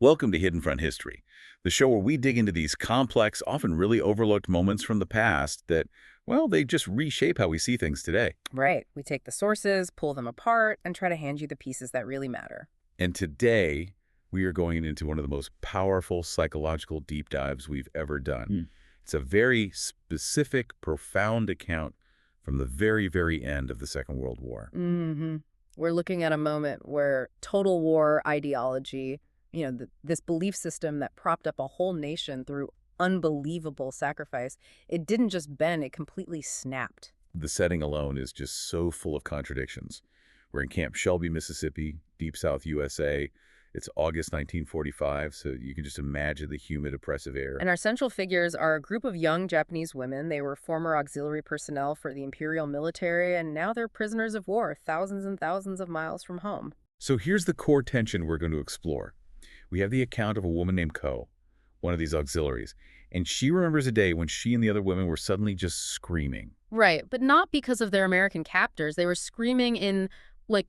Welcome to Hidden Front History, the show where we dig into these complex, often really overlooked moments from the past that, well, they just reshape how we see things today. Right. We take the sources, pull them apart, and try to hand you the pieces that really matter. And today, we are going into one of the most powerful psychological deep dives we've ever done. It's a very specific, profound account from the very, very end of the Second World War. We're looking at a moment where total war ideology, this belief system that propped up a whole nation through unbelievable sacrifice, it didn't just bend, it completely snapped. The setting alone is just so full of contradictions. We're in Camp Shelby, Mississippi, Deep South USA. It's August 1945, so you can just imagine the humid, oppressive air. And our central figures are a group of young Japanese women. They were former auxiliary personnel for the imperial military, and now they're prisoners of war, thousands and thousands of miles from home. So here's the core tension we're going to explore. We have the account of a woman named Ko, one of these auxiliaries, and she remembers a day when she and the other women were suddenly just screaming. Right, but not because of their American captors. They were screaming in, the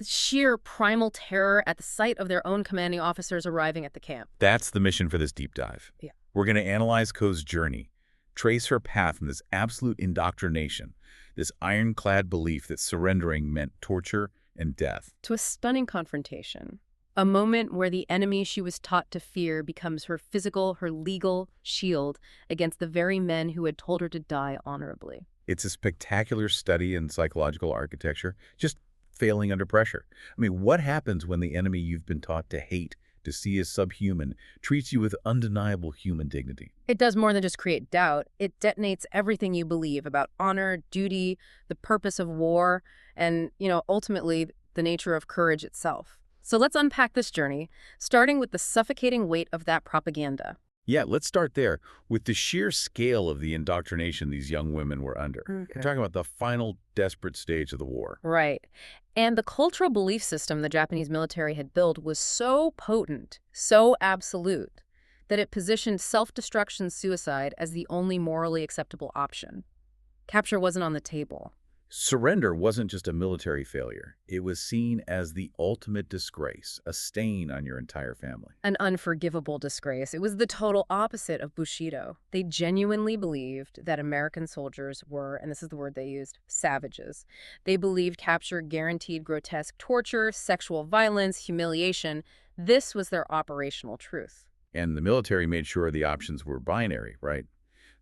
sheer primal terror at the sight of their own commanding officers arriving at the camp. That's the mission for this deep dive. Yeah. We're going to analyze Ko's journey, trace her path in this absolute indoctrination, this ironclad belief that surrendering meant torture and death. To a stunning confrontation. A moment where the enemy she was taught to fear becomes her physical, her legal shield against the very men who had told her to die honorably. It's a spectacular study in psychological architecture, just failing under pressure. I mean, what happens when the enemy you've been taught to hate, to see as subhuman, treats you with undeniable human dignity? It does more than just create doubt. It detonates everything you believe about honor, duty, the purpose of war, and, ultimately the nature of courage itself. So let's unpack this journey, starting with the suffocating weight of that propaganda. Yeah, let's start there with the sheer scale of the indoctrination these young women were under. Okay. We're talking about the final desperate stage of the war. Right. And the cultural belief system the Japanese military had built was so potent, so absolute, that it positioned self-destruction suicide as the only morally acceptable option. Capture wasn't on the table. Surrender wasn't just a military failure. It was seen as the ultimate disgrace, a stain on your entire family. An unforgivable disgrace. It was the total opposite of Bushido. They genuinely believed that American soldiers were, and this is the word they used, savages. They believed capture guaranteed grotesque torture, sexual violence, humiliation. This was their operational truth. And the military made sure the options were binary, right?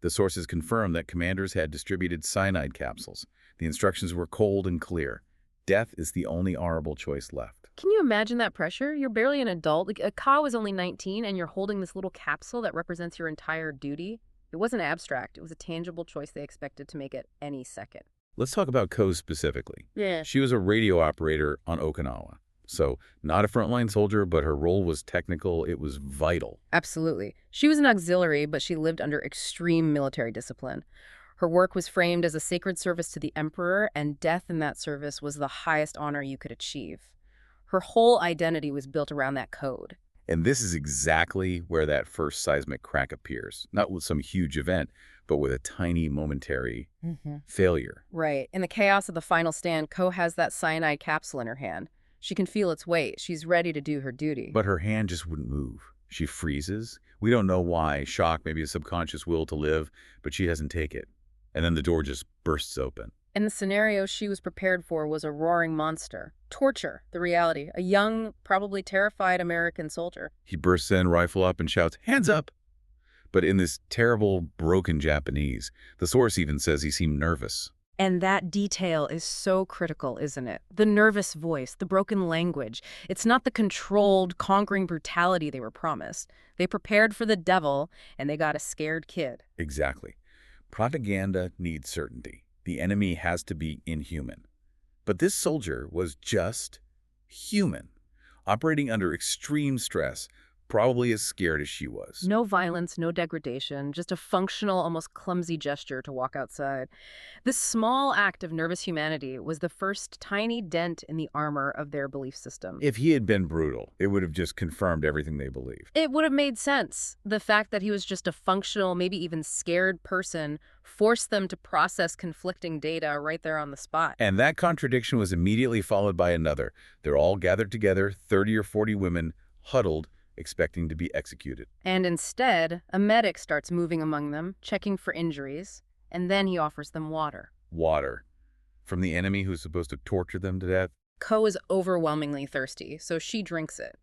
The sources confirmed that commanders had distributed cyanide capsules. The instructions were cold and clear. Death is the only honorable choice left. Can you imagine that pressure? You're barely an adult. A Ka is only 19, and you're holding this little capsule that represents your entire duty. It wasn't abstract. It was a tangible choice they expected to make at any second. Let's talk about Ko specifically. Yeah. She was a radio operator on Okinawa. So not a frontline soldier, but her role was technical. It was vital. Absolutely. She was an auxiliary, but she lived under extreme military discipline. Her work was framed as a sacred service to the emperor, and death in that service was the highest honor you could achieve. Her whole identity was built around that code. And this is exactly where that first seismic crack appears. Not with some huge event, but with a tiny momentary failure. Right. In the chaos of the final stand, Ko has that cyanide capsule in her hand. She can feel its weight. She's ready to do her duty. But her hand just wouldn't move. She freezes. We don't know why. Shock, maybe a subconscious will to live, but she doesn't take it. And then the door just bursts open. And the scenario she was prepared for was a roaring monster. Torture, the reality. A young, probably terrified American soldier. He bursts in, rifle up, and shouts, "Hands up!" But in this terrible, broken Japanese, the source even says he seemed nervous. And that detail is so critical, isn't it? The nervous voice, the broken language. It's not the controlled, conquering brutality they were promised. They prepared for the devil, and they got a scared kid. Exactly. Propaganda needs certainty. The enemy has to be inhuman. But this soldier was just human, operating under extreme stress, probably as scared as she was. No violence, no degradation, just a functional, almost clumsy gesture to walk outside. This small act of nervous humanity was the first tiny dent in the armor of their belief system. If he had been brutal, it would have just confirmed everything they believed. It would have made sense. The fact that he was just a functional, maybe even scared person forced them to process conflicting data right there on the spot. And that contradiction was immediately followed by another. They're all gathered together, 30 or 40 women, huddled, expecting to be executed. And instead, a medic starts moving among them, checking for injuries, and then he offers them water. Water. From the enemy who's supposed to torture them to death? Ko is overwhelmingly thirsty, so she drinks it.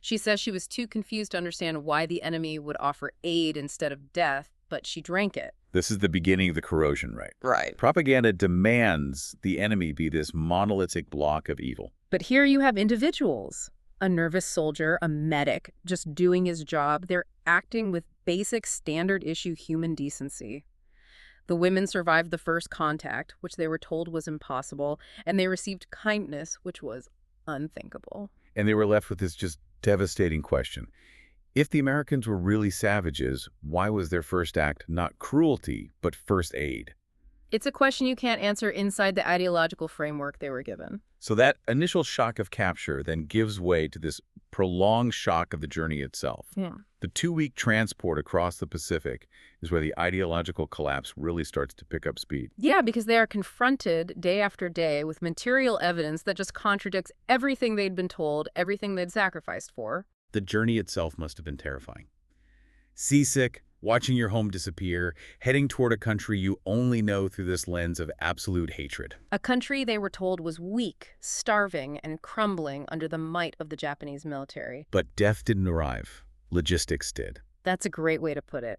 She says she was too confused to understand why the enemy would offer aid instead of death, but she drank it. This is the beginning of the corrosion, right? Right. Propaganda demands the enemy be this monolithic block of evil. But here you have individuals. A nervous soldier, a medic, just doing his job. They're acting with basic standard-issue human decency. The women survived the first contact, which they were told was impossible, and they received kindness, which was unthinkable. And they were left with this just devastating question. If the Americans were really savages, why was their first act not cruelty, but first aid? It's a question you can't answer inside the ideological framework they were given. So that initial shock of capture then gives way to this prolonged shock of the journey itself. Yeah. The 2-week transport across the Pacific is where the ideological collapse really starts to pick up speed. Yeah, because they are confronted day after day with material evidence that just contradicts everything they'd been told, everything they'd sacrificed for. The journey itself must have been terrifying. Seasick, watching your home disappear, heading toward a country you only know through this lens of absolute hatred. A country they were told was weak, starving, and crumbling under the might of the Japanese military. But death didn't arrive. Logistics did. That's a great way to put it.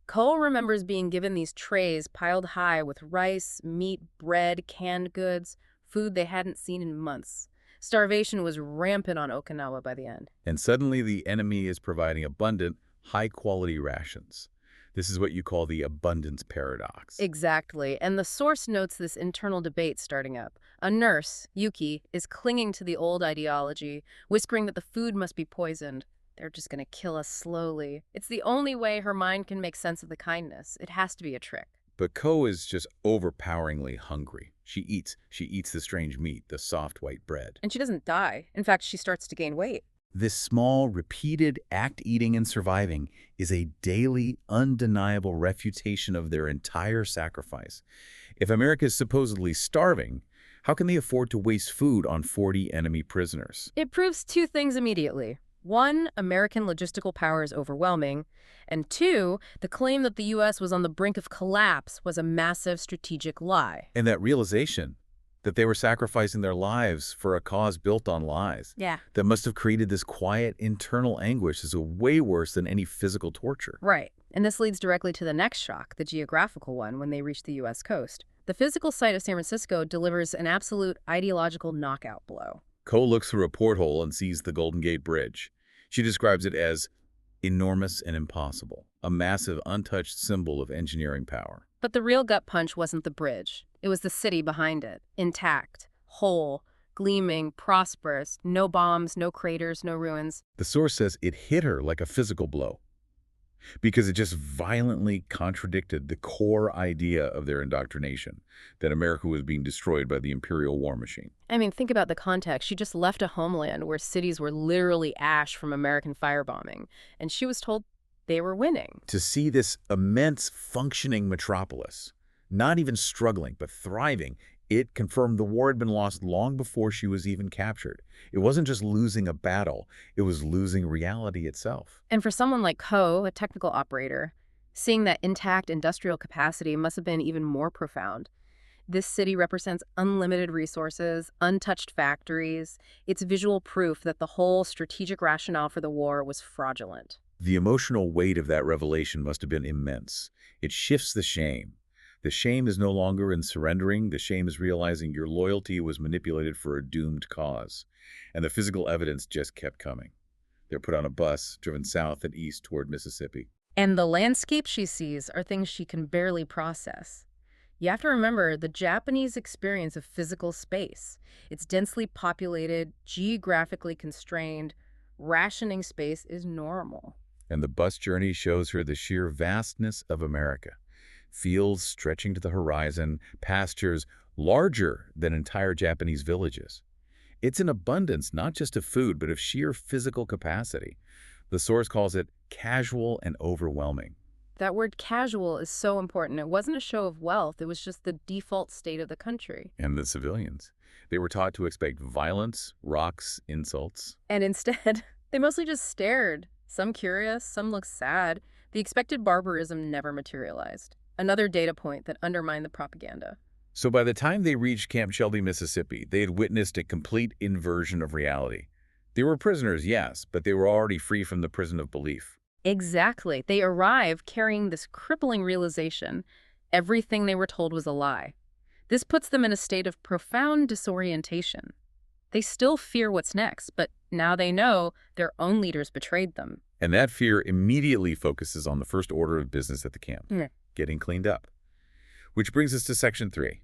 Cole remembers being given these trays piled high with rice, meat, bread, canned goods, food they hadn't seen in months. Starvation was rampant on Okinawa by the end. And suddenly the enemy is providing abundant, high-quality rations. This is what you call the abundance paradox. Exactly, and the source notes this internal debate starting up. A nurse, Yuki, is clinging to the old ideology, whispering that the food must be poisoned. They're just going to kill us slowly. It's the only way her mind can make sense of the kindness. It has to be a trick. But Ko is just overpoweringly hungry. She eats the strange meat, the soft white bread. And she doesn't die. In fact, she starts to gain weight. This small, repeated act eating and surviving is a daily, undeniable refutation of their entire sacrifice. If America is supposedly starving, how can they afford to waste food on 40 enemy prisoners? It proves two things immediately. One, American logistical power is overwhelming. And two, the claim that the U.S. was on the brink of collapse was a massive strategic lie. And that realization that they were sacrificing their lives for a cause built on lies. Yeah. That must have created this quiet internal anguish is way worse than any physical torture. Right. And this leads directly to the next shock, the geographical one, when they reach the U.S. coast. The physical site of San Francisco delivers an absolute ideological knockout blow. Cole looks through a porthole and sees the Golden Gate Bridge. She describes it as enormous and impossible, a massive, untouched symbol of engineering power. But the real gut punch wasn't the bridge. It was the city behind it, intact, whole, gleaming, prosperous, no bombs, no craters, no ruins. The source says it hit her like a physical blow because it just violently contradicted the core idea of their indoctrination, that America was being destroyed by the imperial war machine. I mean, think about the context. She just left a homeland where cities were literally ash from American firebombing, and she was told they were winning. To see this immense functioning metropolis, not even struggling, but thriving, it confirmed the war had been lost long before she was even captured. It wasn't just losing a battle, it was losing reality itself. And for someone like Ko, a technical operator, seeing that intact industrial capacity must have been even more profound. This city represents unlimited resources, untouched factories. It's visual proof that the whole strategic rationale for the war was fraudulent. The emotional weight of that revelation must have been immense. It shifts the shame. The shame is no longer in surrendering. The shame is realizing your loyalty was manipulated for a doomed cause. And the physical evidence just kept coming. They're put on a bus, driven south and east toward Mississippi. And the landscapes she sees are things she can barely process. You have to remember the Japanese experience of physical space. It's densely populated, geographically constrained. Rationing space is normal. And the bus journey shows her the sheer vastness of America. Fields stretching to the horizon, pastures larger than entire Japanese villages. It's an abundance not just of food, but of sheer physical capacity. The source calls it casual and overwhelming. That word casual is so important. It wasn't a show of wealth. It was just the default state of the country. And the civilians. They were taught to expect violence, rocks, insults. And instead, they mostly just stared Some curious, some looked sad. The expected barbarism never materialized. Another data point that undermined the propaganda. So by the time they reached Camp Shelby, Mississippi, they had witnessed a complete inversion of reality. They were prisoners, yes, but they were already free from the prison of belief. Exactly. They arrive carrying this crippling realization. Everything they were told was a lie. This puts them in a state of profound disorientation. They still fear what's next, but now they know their own leaders betrayed them. And that fear immediately focuses on the first order of business at the camp, getting cleaned up. Which brings us to Section 3,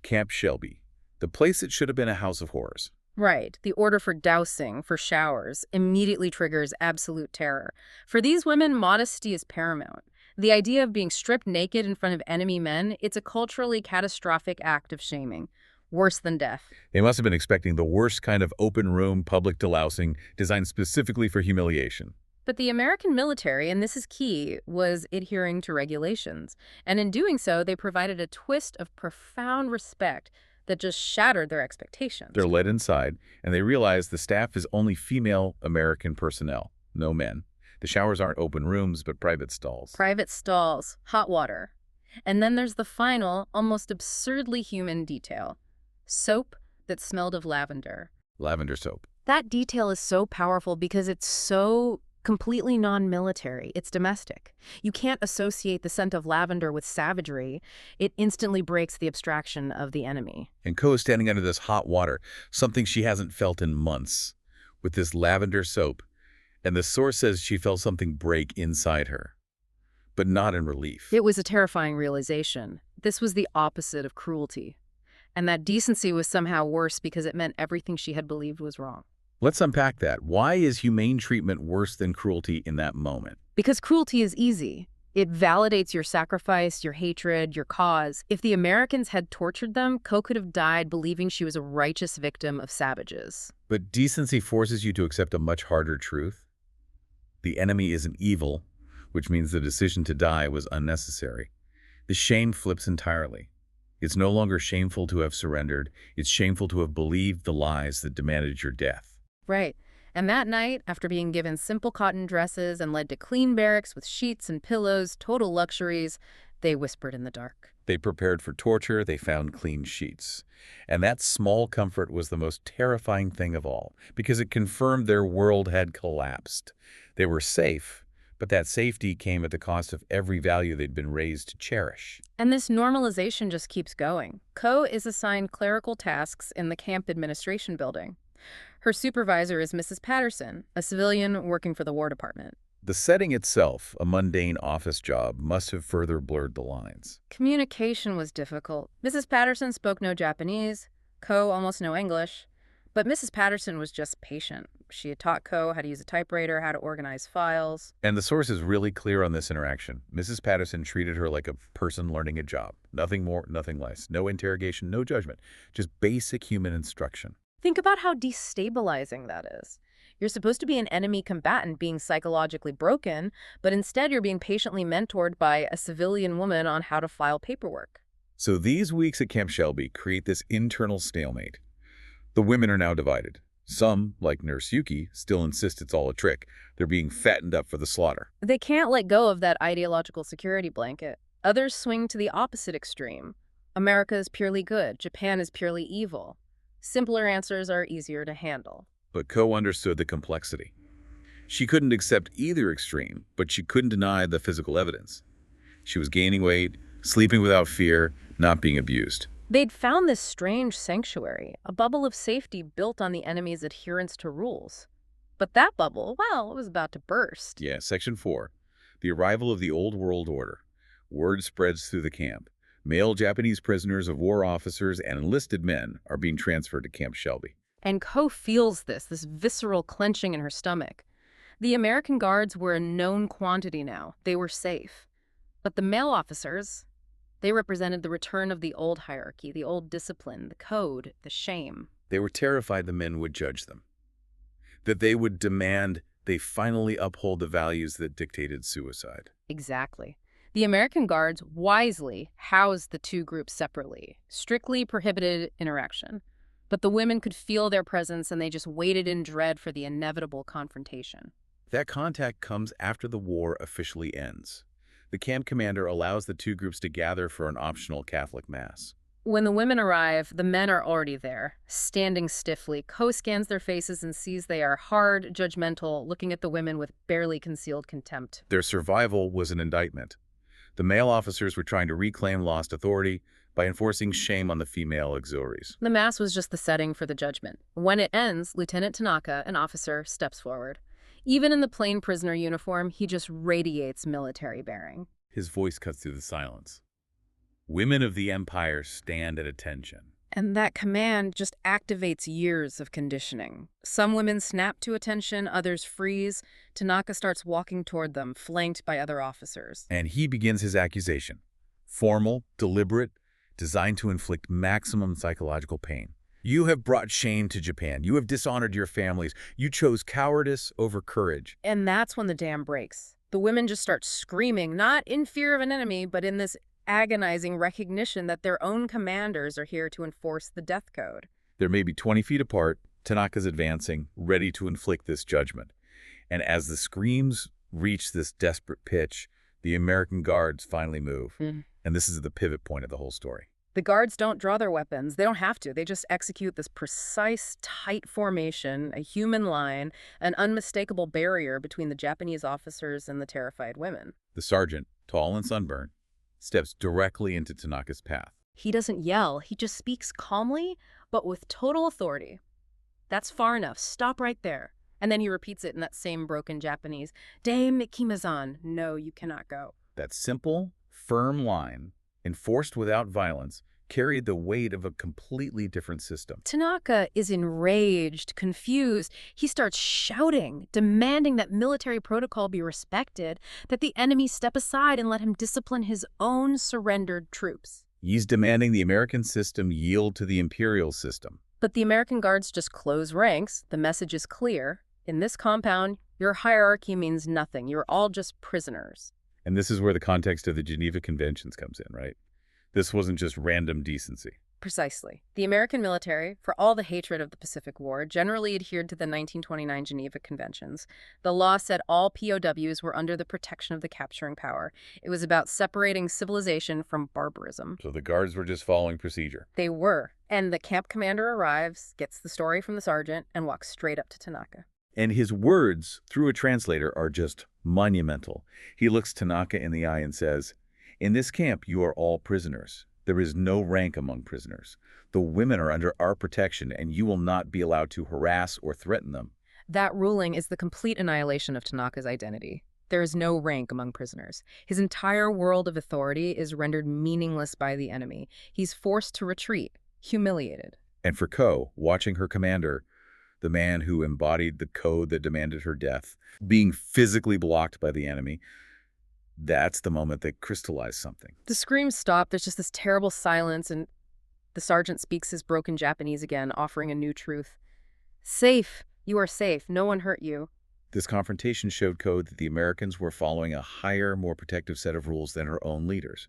Camp Shelby, the place that should have been a house of horrors. Right. The order for dousing, for showers, immediately triggers absolute terror. For these women, modesty is paramount. The idea of being stripped naked in front of enemy men, it's a culturally catastrophic act of shaming. Worse than death. They must have been expecting the worst kind of open room public delousing designed specifically for humiliation. But the American military, and this is key, was adhering to regulations. And in doing so, they provided a twist of profound respect that just shattered their expectations. They're led inside, and they realize the staff is only female American personnel, no men. The showers aren't open rooms, but private stalls. Private stalls, hot water. And then there's the final, almost absurdly human detail. Soap that smelled of lavender. Lavender soap. That detail is so powerful because it's so completely non-military. It's domestic. You can't associate the scent of lavender with savagery. It instantly breaks the abstraction of the enemy. And Ko is standing under this hot water, something she hasn't felt in months, with this lavender soap. And the source says she felt something break inside her, but not in relief. It was a terrifying realization. This was the opposite of cruelty. And that decency was somehow worse because it meant everything she had believed was wrong. Let's unpack that. Why is humane treatment worse than cruelty in that moment? Because cruelty is easy. It validates your sacrifice, your hatred, your cause. If the Americans had tortured them, Ko could have died believing she was a righteous victim of savages. But decency forces you to accept a much harder truth. The enemy isn't evil, which means the decision to die was unnecessary. The shame flips entirely. It's no longer shameful to have surrendered. It's shameful to have believed the lies that demanded your death. Right. And that night, after being given simple cotton dresses and led to clean barracks with sheets and pillows, total luxuries, they whispered in the dark. They prepared for torture. They found clean sheets. And that small comfort was the most terrifying thing of all, because it confirmed their world had collapsed. They were safe, but that safety came at the cost of every value they'd been raised to cherish. And this normalization just keeps going. Ko is assigned clerical tasks in the camp administration building. Her supervisor is Mrs. Patterson, a civilian working for the War Department. The setting itself, a mundane office job, must have further blurred the lines. Communication was difficult. Mrs. Patterson spoke no Japanese, Ko almost no English, but Mrs. Patterson was just patient. She had taught Ko how to use a typewriter, how to organize files. And the source is really clear on this interaction. Mrs. Patterson treated her like a person learning a job. Nothing more, nothing less. No interrogation, no judgment. Just basic human instruction. Think about how destabilizing that is. You're supposed to be an enemy combatant being psychologically broken, but instead you're being patiently mentored by a civilian woman on how to file paperwork. So these weeks at Camp Shelby create this internal stalemate. The women are now divided. Some, like Nurse Yuki, still insist it's all a trick. They're being fattened up for the slaughter. They can't let go of that ideological security blanket. Others swing to the opposite extreme. America is purely good. Japan is purely evil. Simpler answers are easier to handle. But Ko understood the complexity. She couldn't accept either extreme, but she couldn't deny the physical evidence. She was gaining weight, sleeping without fear, not being abused. They'd found this strange sanctuary, a bubble of safety built on the enemy's adherence to rules. But that bubble, well, it was about to burst. Yeah, Section 4. The arrival of the Old World Order. Word spreads through the camp. Male Japanese prisoners of war officers and enlisted men are being transferred to Camp Shelby. And Ko feels this visceral clenching in her stomach. The American guards were a known quantity now. They were safe. But the male officers, they represented the return of the old hierarchy, the old discipline, the code, the shame. They were terrified the men would judge them, that they would demand they finally uphold the values that dictated suicide. Exactly. The American guards wisely housed the two groups separately, strictly prohibited interaction. But the women could feel their presence and they just waited in dread for the inevitable confrontation. That contact comes after the war officially ends. The camp commander allows the two groups to gather for an optional Catholic Mass. When the women arrive, the men are already there, standing stiffly. Ko scans their faces and sees they are hard, judgmental, looking at the women with barely concealed contempt. Their survival was an indictment. The male officers were trying to reclaim lost authority by enforcing shame on the female auxiliaries. The mass was just the setting for the judgment. When it ends, Lieutenant Tanaka, an officer, steps forward. Even in the plain prisoner uniform, he just radiates military bearing. His voice cuts through the silence. Women of the Empire stand at attention. And that command just activates years of conditioning. Some women snap to attention, others freeze. Tanaka starts walking toward them, flanked by other officers. And he begins his accusation. Formal, deliberate, designed to inflict maximum psychological pain. You have brought shame to Japan. You have dishonored your families. You chose cowardice over courage. And that's when the dam breaks. The women just start screaming, not in fear of an enemy, but in this agonizing recognition that their own commanders are here to enforce the death code. They're maybe 20 feet apart. Tanaka's advancing, ready to inflict this judgment. And as the screams reach this desperate pitch, the American guards finally move. And this is the pivot point of the whole story. The guards don't draw their weapons. They don't have to. They just execute this precise, tight formation, a human line, an unmistakable barrier between the Japanese officers and the terrified women. The sergeant, tall and sunburned, steps directly into Tanaka's path. He doesn't yell. He just speaks calmly, but with total authority. That's far enough. Stop right there. And then he repeats it in that same broken Japanese. Dame Ikimazan, no, you cannot go. That simple, firm line, enforced without violence, carried the weight of a completely different system. Tanaka is enraged, confused. He starts shouting, demanding that military protocol be respected, that the enemy step aside and let him discipline his own surrendered troops. He's demanding the American system yield to the imperial system. But the American guards just close ranks. The message is clear. In this compound, your hierarchy means nothing. You're all just prisoners. And this is where the context of the Geneva Conventions comes in, right? This wasn't just random decency. Precisely. The American military, for all the hatred of the Pacific War, generally adhered to the 1929 Geneva Conventions. The law said all POWs were under the protection of the capturing power. It was about separating civilization from barbarism. So the guards were just following procedure. They were. And the camp commander arrives, gets the story from the sergeant, and walks straight up to Tanaka. And his words, through a translator, are just monumental. He looks Tanaka in the eye and says, "In this camp, you are all prisoners. There is no rank among prisoners. The women are under our protection, and you will not be allowed to harass or threaten them." That ruling is the complete annihilation of Tanaka's identity. There is no rank among prisoners. His entire world of authority is rendered meaningless by the enemy. He's forced to retreat, humiliated. And for Ko, watching her commander, the man who embodied the code that demanded her death, being physically blocked by the enemy, that's the moment that crystallized something. The screams stop. There's just this terrible silence, and the sergeant speaks his broken Japanese again, offering a new truth. Safe. You are safe. No one hurt you. This confrontation showed Ko that the Americans were following a higher, more protective set of rules than her own leaders.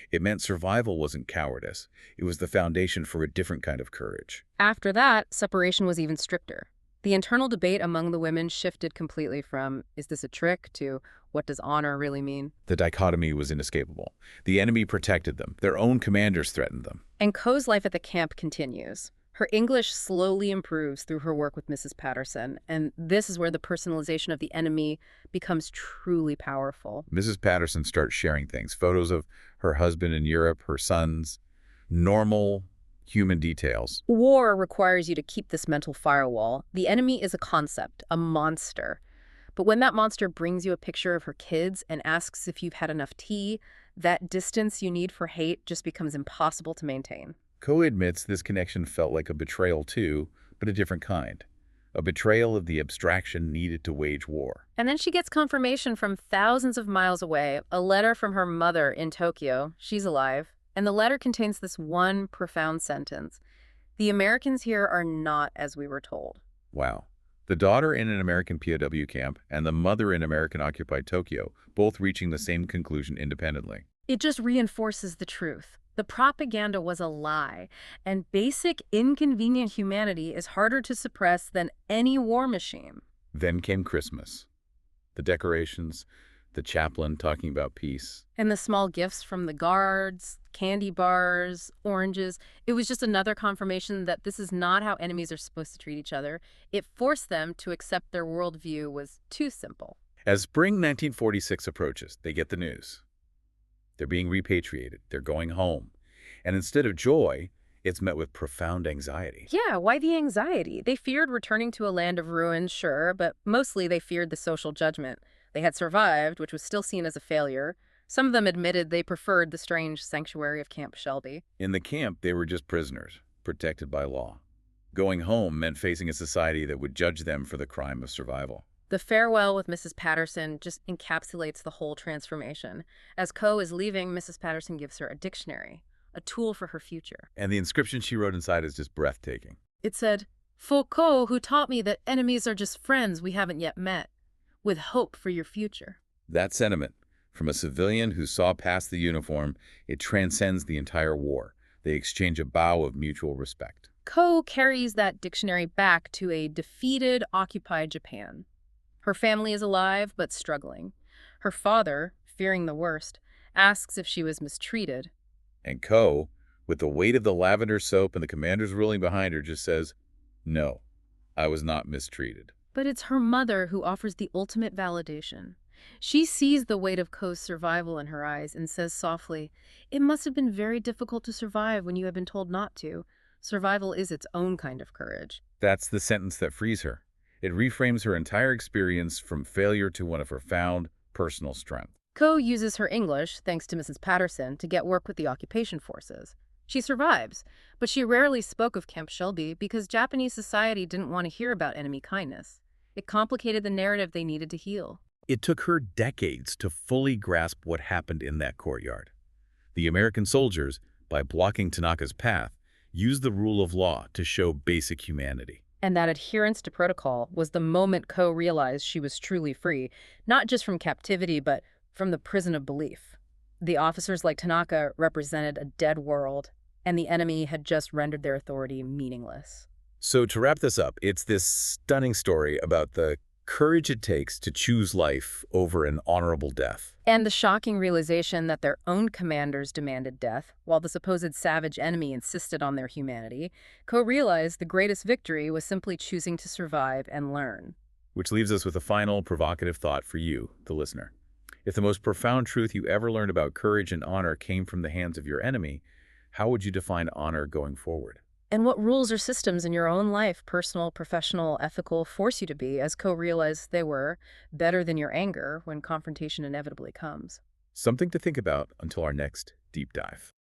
It meant survival wasn't cowardice. It was the foundation for a different kind of courage. After that, separation was even stricter. The internal debate among the women shifted completely from, is this a trick, to what does honor really mean? The dichotomy was inescapable. The enemy protected them. Their own commanders threatened them. And Ko's life at the camp continues. Her English slowly improves through her work with Mrs. Patterson, and this is where the personalization of the enemy becomes truly powerful. Mrs. Patterson starts sharing things, photos of her husband in Europe, her sons, normal human details. War requires you to keep this mental firewall. The enemy is a concept, a monster. But when that monster brings you a picture of her kids and asks if you've had enough tea, that distance you need for hate just becomes impossible to maintain. Ko admits this connection felt like a betrayal too, but a different kind. A betrayal of the abstraction needed to wage war. And then she gets confirmation from thousands of miles away, a letter from her mother in Tokyo. She's alive. And the letter contains this one profound sentence. The Americans here are not as we were told. Wow. The daughter in an American POW camp and the mother in American-occupied Tokyo, both reaching the same conclusion independently. It just reinforces the truth. The propaganda was a lie, and basic, inconvenient humanity is harder to suppress than any war machine. Then came Christmas. The decorations, the chaplain talking about peace. And the small gifts from the guards, candy bars, oranges, it was just another confirmation that this is not how enemies are supposed to treat each other. It forced them to accept their worldview was too simple. As spring 1946 approaches, they get the news. They're being repatriated. They're going home. And instead of joy, it's met with profound anxiety. Yeah, why the anxiety? They feared returning to a land of ruins, sure, but mostly they feared the social judgment. They had survived, which was still seen as a failure. Some of them admitted they preferred the strange sanctuary of Camp Shelby. In the camp, they were just prisoners, protected by law. Going home meant facing a society that would judge them for the crime of survival. The farewell with Mrs. Patterson just encapsulates the whole transformation. As Ko is leaving, Mrs. Patterson gives her a dictionary, a tool for her future. And the inscription she wrote inside is just breathtaking. It said, "For Ko, who taught me that enemies are just friends we haven't yet met, with hope for your future." That sentiment, from a civilian who saw past the uniform, it transcends the entire war. They exchange a bow of mutual respect. Ko carries that dictionary back to a defeated, occupied Japan. Her family is alive, but struggling. Her father, fearing the worst, asks if she was mistreated. And Ko, with the weight of the lavender soap and the commander's ruling behind her, just says, "No, I was not mistreated." But it's her mother who offers the ultimate validation. She sees the weight of Ko's survival in her eyes and says softly, "It must have been very difficult to survive when you have been told not to. Survival is its own kind of courage." That's the sentence that frees her. It reframes her entire experience from failure to one of profound personal strength. Ko uses her English, thanks to Mrs. Patterson, to get work with the occupation forces. She survives, but she rarely spoke of Camp Shelby because Japanese society didn't want to hear about enemy kindness. It complicated the narrative they needed to heal. It took her decades to fully grasp what happened in that courtyard. The American soldiers, by blocking Tanaka's path, used the rule of law to show basic humanity. And that adherence to protocol was the moment Ko realized she was truly free, not just from captivity, but from the prison of belief. The officers like Tanaka represented a dead world, and the enemy had just rendered their authority meaningless. So to wrap this up, it's this stunning story about the courage it takes to choose life over an honorable death. And the shocking realization that their own commanders demanded death, while the supposed savage enemy insisted on their humanity. Ko realized the greatest victory was simply choosing to survive and learn. Which leaves us with a final provocative thought for you, the listener. If the most profound truth you ever learned about courage and honor came from the hands of your enemy, how would you define honor going forward? And what rules or systems in your own life, personal, professional, ethical, force you to be, as Ko realized they were, better than your anger when confrontation inevitably comes? Something to think about until our next deep dive.